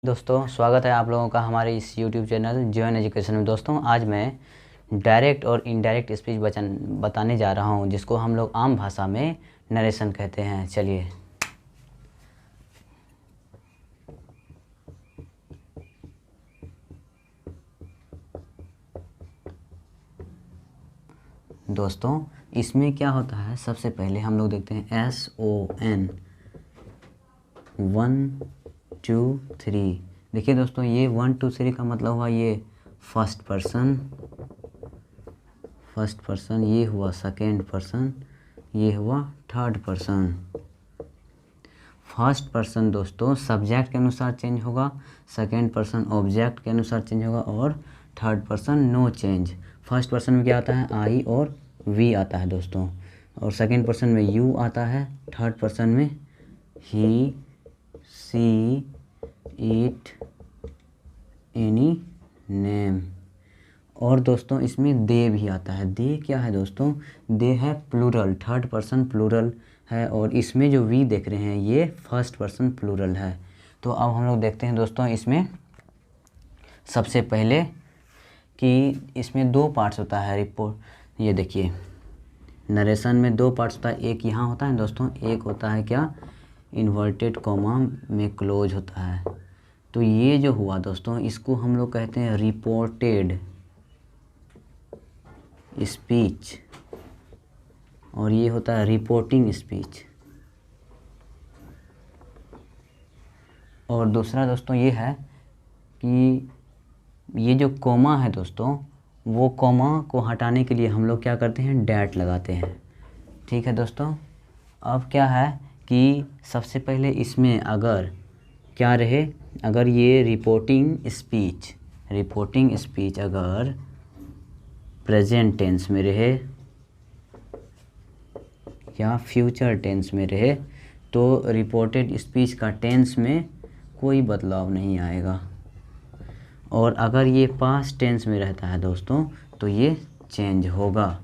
दोस्तों स्वागत है आप लोगों का हमारे इस YouTube चैनल जॉइन एजुकेशन में। दोस्तों आज मैं डायरेक्ट और इनडायरेक्ट स्पीच बताने जा रहा हूं, जिसको हम लोग आम भाषा में नरेशन कहते हैं। चलिए दोस्तों, इसमें क्या होता है, सबसे पहले हम लोग देखते हैं SON 1 2 3। देखिए दोस्तों, ये 1 2 3 का मतलब हुआ ये फर्स्ट पर्सन, ये हुआ सेकेंड पर्सन, ये हुआ थर्ड पर्सन। फर्स्ट पर्सन दोस्तों सब्जेक्ट के अनुसार चेंज होगा, सेकेंड पर्सन ऑब्जेक्ट के अनुसार चेंज होगा और third person no change. First person में क्या आता है, आई और वी आता है दोस्तों, और सेकेंड पर्सन में यू आता है, थर्ड पर्सन में ही, सी, इट, एनी, नेम। और दोस्तों इसमें दे भी आता है। दे क्या है दोस्तों, दे है प्लूरल, थर्ड पर्सन प्लूरल है, और इसमें जो वी देख रहे हैं ये फर्स्ट पर्सन प्लूरल है। तो अब हम लोग देखते हैं दोस्तों, इसमें सबसे पहले कि इसमें दो पार्ट्स होता है रिपोर्ट। ये देखिए नरेशन में दो पार्ट्स होता है, एक यहाँ होता है दोस्तों, एक होता है क्या, इन्वर्टेड कॉमा में क्लोज होता है। तो ये जो हुआ दोस्तों, इसको हम लोग कहते हैं रिपोर्टेड स्पीच, और ये होता है रिपोर्टिंग स्पीच। और दूसरा दोस्तों ये है कि ये जो कोमा है दोस्तों, वो कोमा को हटाने के लिए हम लोग क्या करते हैं, डैट लगाते हैं। ठीक है दोस्तों। अब क्या है कि सबसे पहले इसमें अगर क्या रहे, अगर ये रिपोर्टिंग स्पीच अगर प्रेजेंट टेंस में रहे या फ्यूचर टेंस में रहे, तो रिपोर्टेड स्पीच का टेंस में कोई बदलाव नहीं आएगा। और अगर ये पास्ट टेंस में रहता है दोस्तों, तो ये चेंज होगा।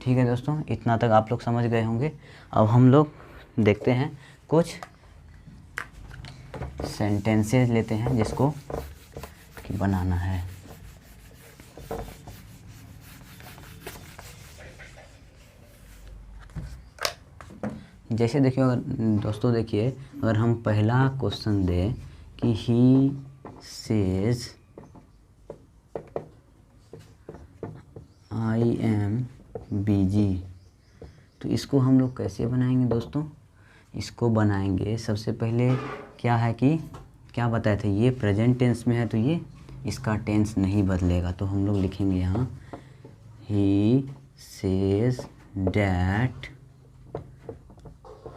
ठीक है दोस्तों, इतना तक आप लोग समझ गए होंगे। अब हम लोग देखते हैं कुछ सेंटेंसेस लेते हैं जिसको कि बनाना है। जैसे देखिए, अगर दोस्तों देखिए, अगर हम पहला क्वेश्चन दें कि he says I am busy, तो इसको हम लोग कैसे बनाएंगे दोस्तों। इसको बनाएंगे सबसे पहले क्या है कि क्या बताए थे, ये प्रेजेंट टेंस में है तो ये इसका टेंस नहीं बदलेगा। तो हम लोग लिखेंगे यहाँ ही सेज डैट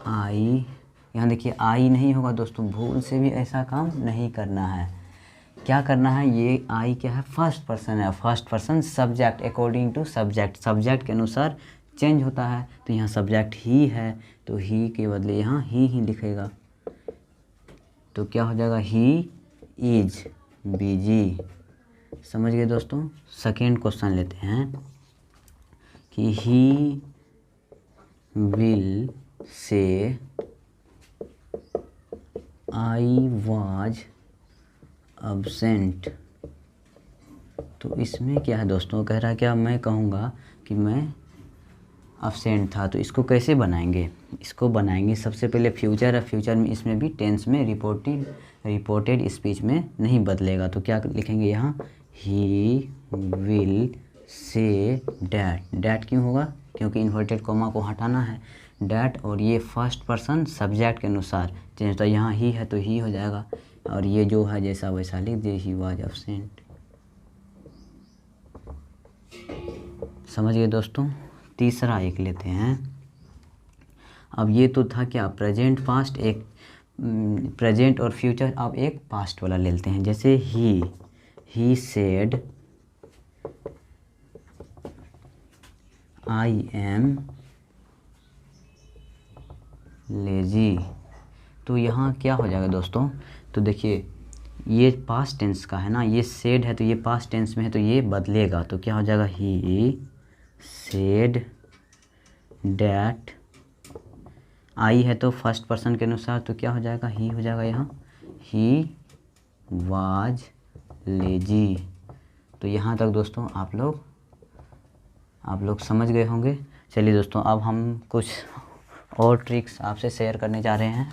आई। यहाँ देखिए आई नहीं होगा दोस्तों, भूल से भी ऐसा काम नहीं करना है। क्या करना है, ये आई क्या है, फर्स्ट पर्सन है, first person subject according to subject के अनुसार चेंज होता है। तो यहाँ सब्जेक्ट ही है तो ही के बदले यहाँ ही लिखेगा, तो क्या हो जाएगा, ही इज बिजी। समझ गए दोस्तों। सेकेंड क्वेश्चन लेते हैं कि he will say I was absent. तो इसमें क्या है दोस्तों, कह रहा है क्या, मैं कहूँगा कि मैं अब्सेंट था। तो इसको कैसे बनाएंगे, इसको बनाएंगे सबसे पहले फ्यूचर है, फ्यूचर में इसमें भी टेंस में रिपोर्टेड स्पीच में नहीं बदलेगा। तो क्या लिखेंगे यहाँ, ही विल से डैट क्यों होगा, क्योंकि इन्वर्टेड कॉमा को हटाना है, डैट, और ये फर्स्ट पर्सन सब्जेक्ट के अनुसार चेंज होता है। यहाँ ही है तो ही हो जाएगा, और ये जो है जैसा वैसा लिख दे, ही वाज अब्सेंट। समझ गए दोस्तों। तीसरा एक लेते हैं। अब ये तो था क्या, प्रेजेंट पास्ट, एक प्रेजेंट और फ्यूचर। अब एक पास्ट वाला लेते हैं, जैसे he said I am lazy. तो यहाँ क्या हो जाएगा दोस्तों, तो देखिए ये पास्ट टेंस का है ना, ये सेड है तो ये पास्ट टेंस में है तो ये बदलेगा। तो क्या हो जाएगा, ही सेड डैट, आई है तो फर्स्ट पर्सन के अनुसार तो क्या हो जाएगा, ही हो जाएगा यहाँ, ही वाज लेजी। तो यहाँ तक दोस्तों आप लोग समझ गए होंगे। चलिए दोस्तों, अब हम कुछ और ट्रिक्स आपसे शेयर करने जा रहे हैं।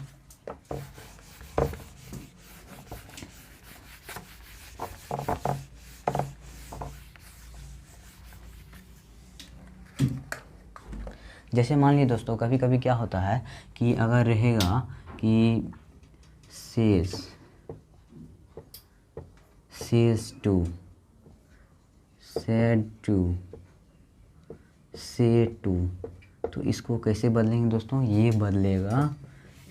जैसे मान लीजिए दोस्तों, कभी कभी क्या होता है कि अगर रहेगा कि सेज टू, सेड टू, से टू, तो इसको कैसे बदलेंगे दोस्तों? ये बदलेगा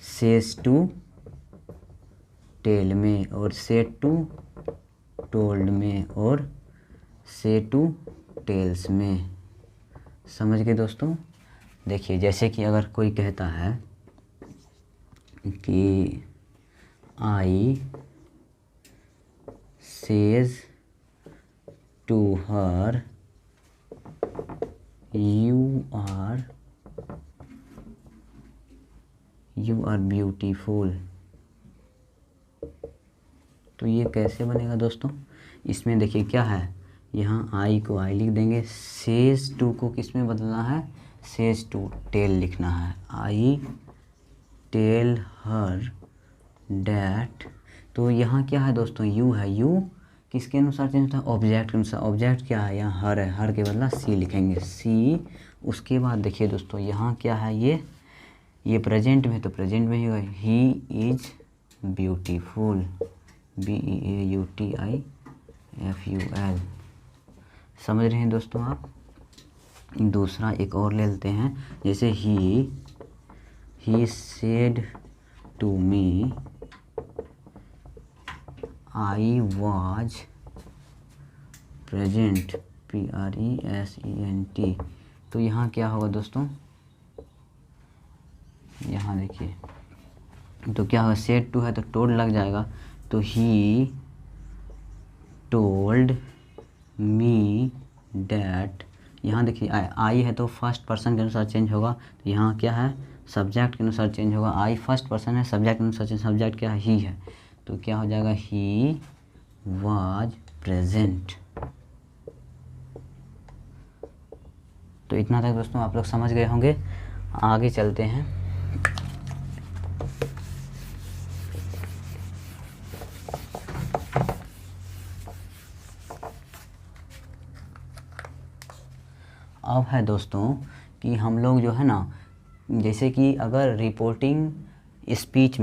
सेज टू टेल में, और सेड टू टोल्ड में, और से टू टेल्स में। समझ गए दोस्तों? देखिए, जैसे कि अगर कोई कहता है कि I says to her you are beautiful, तो ये कैसे बनेगा दोस्तों? इसमें देखिए क्या है, यहाँ आई को आई लिख देंगे, सेज टू को किस में बदलना है? सेज टू टेल लिखना है। आई टेल हर डैट, तो यहाँ क्या है दोस्तों? यू है। यू किसके अनुसार चेंज होता है? ऑब्जेक्ट के अनुसार। ऑब्जेक्ट क्या है? यहाँ हर है, हर के बदला सी लिखेंगे, सी। उसके बाद देखिए दोस्तों, यहाँ क्या है? ये प्रेजेंट में, तो प्रेजेंट में ही होगा, ही इज ब्यूटीफुल, BEAUTIFUL। समझ रहे हैं दोस्तों आप? दूसरा एक और ले लेते हैं, जैसे he said to me I was present, PRESENT। तो यहाँ क्या होगा दोस्तों? यहाँ देखिए, तो क्या होगा? सेड टू है तो टोल्ड लग जाएगा, तो ही टोल्ड मी डैट। यहाँ देखिए आई है तो फर्स्ट पर्सन के अनुसार चेंज होगा, तो यहाँ क्या है? सब्जेक्ट के अनुसार चेंज होगा। आई फर्स्ट पर्सन है, सब्जेक्ट के अनुसार चेंज, सब्जेक्ट क्या है? ही है, तो क्या हो जाएगा? He was present. तो इतना तक दोस्तों आप लोग समझ गए होंगे। आगे चलते हैं। अब है दोस्तों कि हम लोग जो है ना, जैसे कि अगर रिपोर्टिंग स्पीच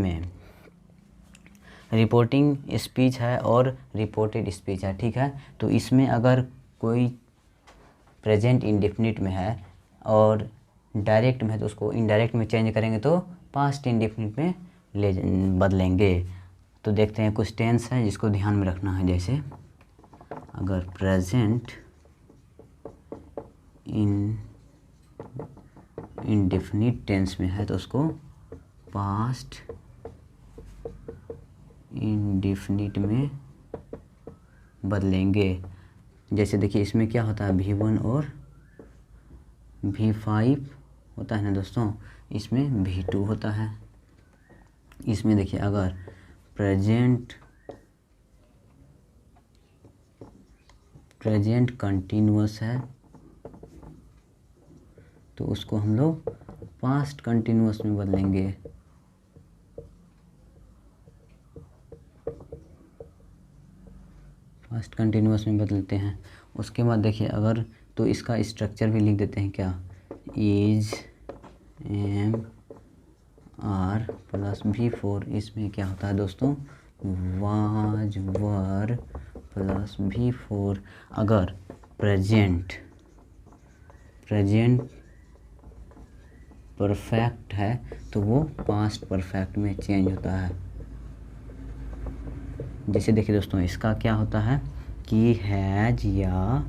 है और रिपोर्टेड स्पीच है, ठीक है, तो इसमें अगर कोई प्रेजेंट इंडेफिनिट में है और डायरेक्ट में है, तो उसको इनडायरेक्ट में चेंज करेंगे तो पास्ट इंडेफिनिट में बदलेंगे। तो देखते हैं, कुछ टेंस है जिसको ध्यान में रखना है। जैसे अगर प्रेजेंट इंडेफिनिट टेंस में है तो उसको पास्ट इंडेफिनिट में बदलेंगे। जैसे देखिए, इसमें क्या होता है? V1 और V5 होता है ना दोस्तों, इसमें V2 होता है। इसमें देखिए, अगर प्रेजेंट कंटिन्यूअस है तो उसको हम लोग पास्ट कंटिन्यूअस में बदलेंगे। पास्ट कंटिन्यूअस में बदलते हैं। उसके बाद देखिए, अगर तो इसका स्ट्रक्चर भी लिख देते हैं, क्या? Is am are plus V4। इसमें क्या होता है दोस्तों? Was were plus V4। अगर प्रेजेंट परफेक्ट है तो वो पास्ट परफेक्ट में चेंज होता है। जैसे देखिए दोस्तों, इसका क्या होता है कि हैज या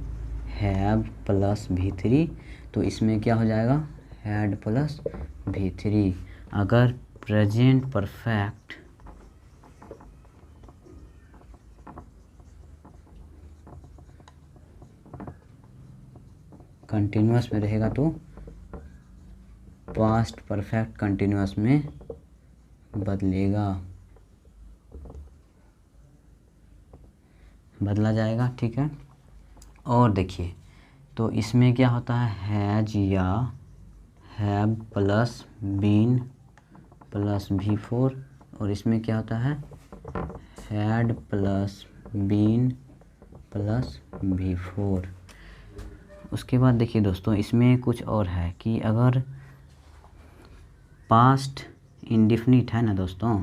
हैव प्लस V3, तो इसमें क्या हो जाएगा? Had plus V3। अगर प्रेजेंट परफेक्ट कंटिन्यूअस में रहेगा तो पास्ट परफेक्ट कंटिन्यूअस में बदलेगा। बदला जाएगा, ठीक है। और देखिए तो इसमें क्या होता है, हैज या have plus been plus V4, और इसमें क्या होता है, had plus been plus V4। उसके बाद देखिए दोस्तों इसमें कुछ और है कि अगर पास्ट इंडेफिनिट है ना दोस्तों,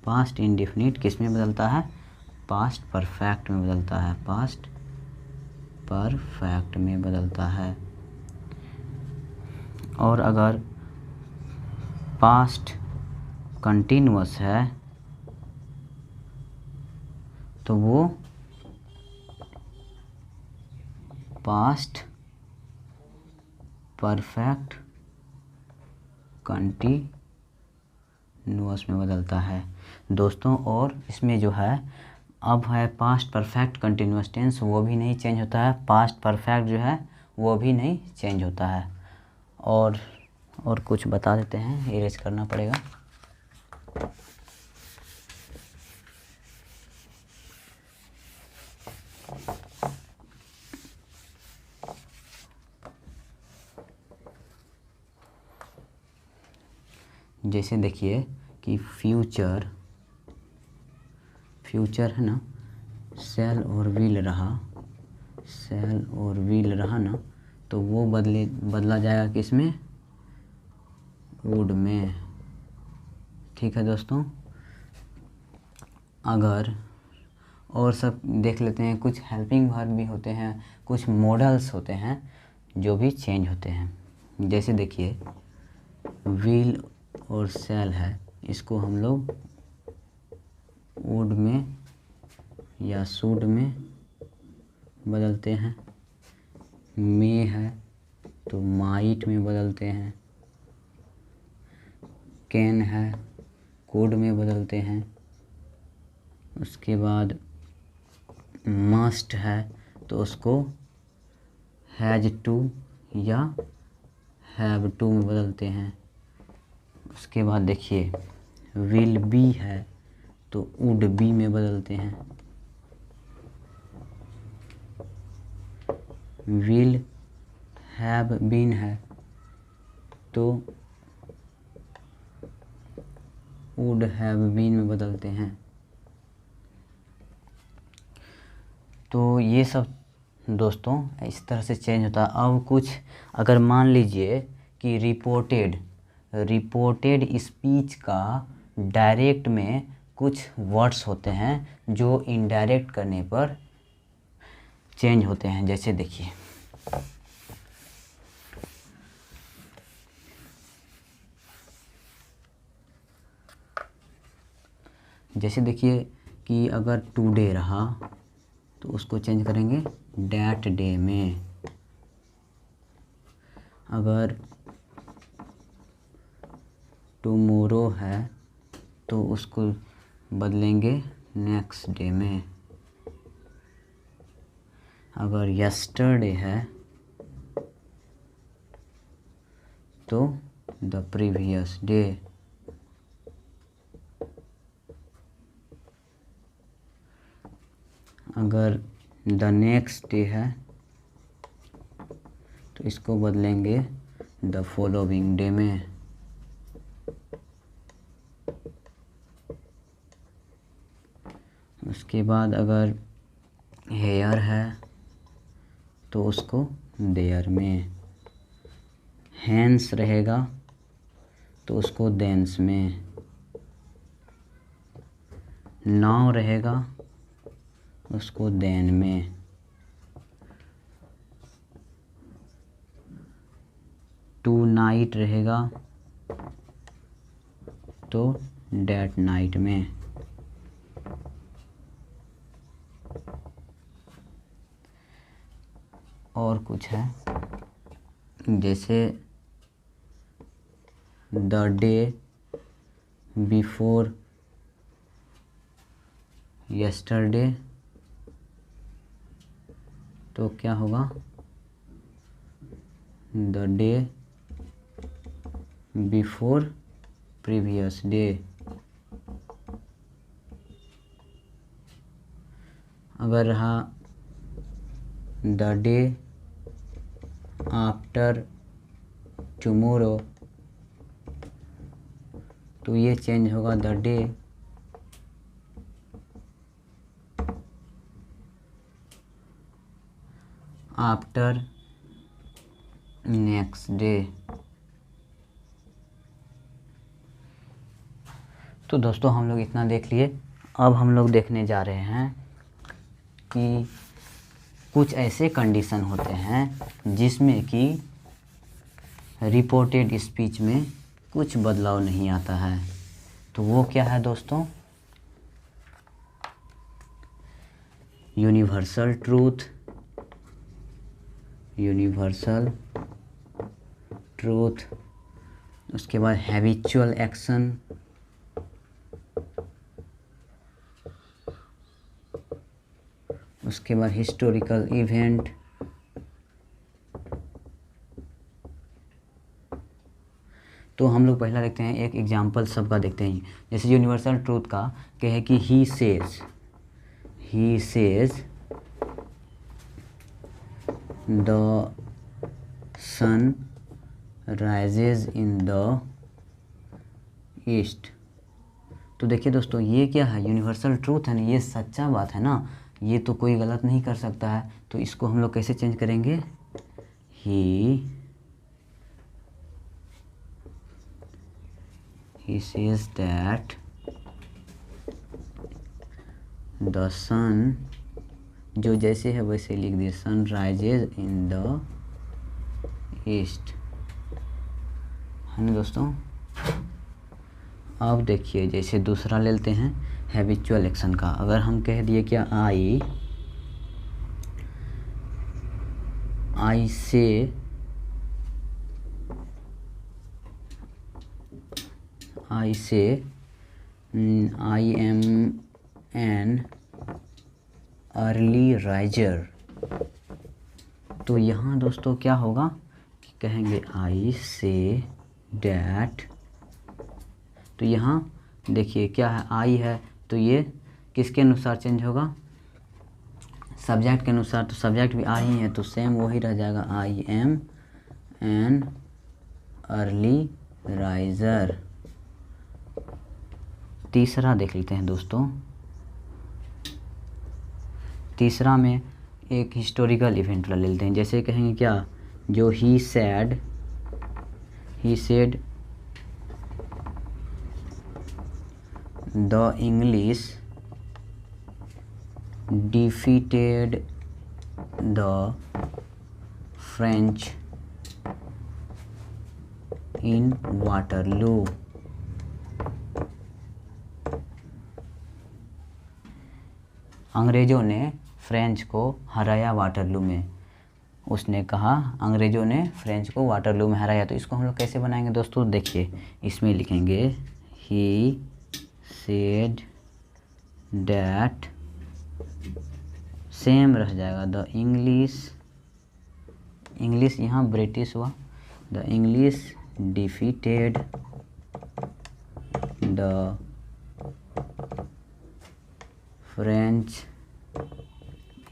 पास्ट इंडेफिनिट किस में बदलता है, पास्ट परफेक्ट में बदलता है, पास्ट परफेक्ट में बदलता है। और अगर पास्ट कंटिन्यूअस है तो वो पास्ट परफेक्ट कंटिन्यूअस में बदलता है दोस्तों। और इसमें जो है अब है पास्ट परफेक्ट कंटिन्यूअस टेंस, वो भी नहीं चेंज होता है, पास्ट परफेक्ट जो है वो भी नहीं चेंज होता है। और कुछ बता देते हैं, इरेज करना पड़ेगा। जैसे देखिए कि फ्यूचर है ना, शैल और विल रहा, शैल और विल रहा ना, तो वो बदला जाएगा किसमें, वुड में, ठीक है दोस्तों। अगर और सब देख लेते हैं, कुछ हेल्पिंग वर्ब भी होते हैं, कुछ मॉडल्स होते हैं जो भी चेंज होते हैं। जैसे देखिए विल और शैल है, इसको हम लोग वुड में या शुड में बदलते हैं। मे है तो माइट में बदलते हैं। कैन है कुड में बदलते हैं। उसके बाद मस्ट है तो उसको हैज टू या हैव टू में बदलते हैं। उसके बाद देखिए विल बी है तो वुड बी में बदलते हैं। विल हैव बीन है तो वुड हैव बीन में बदलते हैं। तो ये सब दोस्तों इस तरह से चेंज होता है। अब कुछ अगर मान लीजिए कि रिपोर्टेड स्पीच का डायरेक्ट में कुछ वर्ड्स होते हैं जो इनडायरेक्ट करने पर चेंज होते हैं। जैसे देखिए कि अगर टुडे रहा तो उसको चेंज करेंगे डैट डे में। अगर टुमारो है तो उसको बदलेंगे नेक्स्ट डे में। अगर यस्टरडे है तो द प्रीवियस डे। अगर द नेक्स्ट डे है तो इसको बदलेंगे द फॉलोइंग डे में। उसके बाद अगर हेयर है तो उसको देयर में। हैंस रहेगा तो उसको देंस में। नाउ रहेगा उसको देन में। टू नाइट रहेगा तो डेट नाइट में। और कुछ है जैसे द डे बिफोर यस्टरडे तो क्या होगा the day before previous day. अगर रहा द डे आफ्टर टुमारो, तो ये चेंज होगा the day after next day. तो दोस्तों हम लोग इतना देख लिए। अब हम लोग देखने जा रहे हैं कि कुछ ऐसे कंडीशन होते हैं जिसमें कि रिपोर्टेड स्पीच में कुछ बदलाव नहीं आता है। तो वो क्या है दोस्तों? यूनिवर्सल ट्रूथ, यूनिवर्सल ट्रूथ, उसके बाद हैबिचुअल एक्शन, उसके बाद हिस्टोरिकल इवेंट, तो हम लोग पहला देखते हैं, एक एग्जांपल सबका देखते हैं। जैसे यूनिवर्सल ट्रूथ का क्या है कि he says the sun rises in the east. तो देखिए दोस्तों ये क्या है? यूनिवर्सल ट्रूथ है ना, ये सच्चा बात है ना, ये तो कोई गलत नहीं कर सकता है। तो इसको हम लोग कैसे चेंज करेंगे? he says that the sun, जो जैसे है वैसे लिख दिए, sun rises in the east, है ना दोस्तों। अब देखिए जैसे दूसरा ले लेते हैं हैबिचुअल एक्शन का। अगर हम कह दिए क्या, आई से I am an early riser, तो यहाँ दोस्तों क्या होगा कि कहेंगे आई से डैट। तो यहाँ देखिए क्या है, आई है तो ये किसके अनुसार चेंज होगा? सब्जेक्ट के अनुसार। तो सब्जेक्ट भी आई है तो सेम वही रह जाएगा, I am an early riser. तीसरा देख लेते हैं दोस्तों। तीसरा में एक हिस्टोरिकल इवेंट ले लेते हैं। जैसे कहेंगे क्या, जो he said the English defeated the French in Waterloo. अंग्रेज़ों ने फ्रेंच को हराया वाटरलू में। उसने कहा अंग्रेज़ों ने फ्रेंच को वाटरलू में हराया। तो इसको हम लोग कैसे बनाएंगे दोस्तों? देखिए इसमें लिखेंगे ही सेड डैट, सेम रह जाएगा, द इंग्लिश यहाँ ब्रिटिश हुआ, the English defeated the French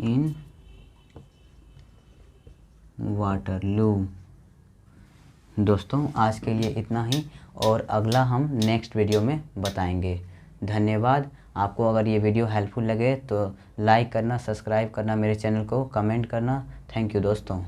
in Waterloo. दोस्तों आज के लिए इतना ही, और अगला हम नेक्स्ट वीडियो में बताएंगे। धन्यवाद। आपको अगर ये वीडियो हेल्पफुल लगे तो लाइक करना, सब्सक्राइब करना मेरे चैनल को, कमेंट करना। थैंक यू दोस्तों।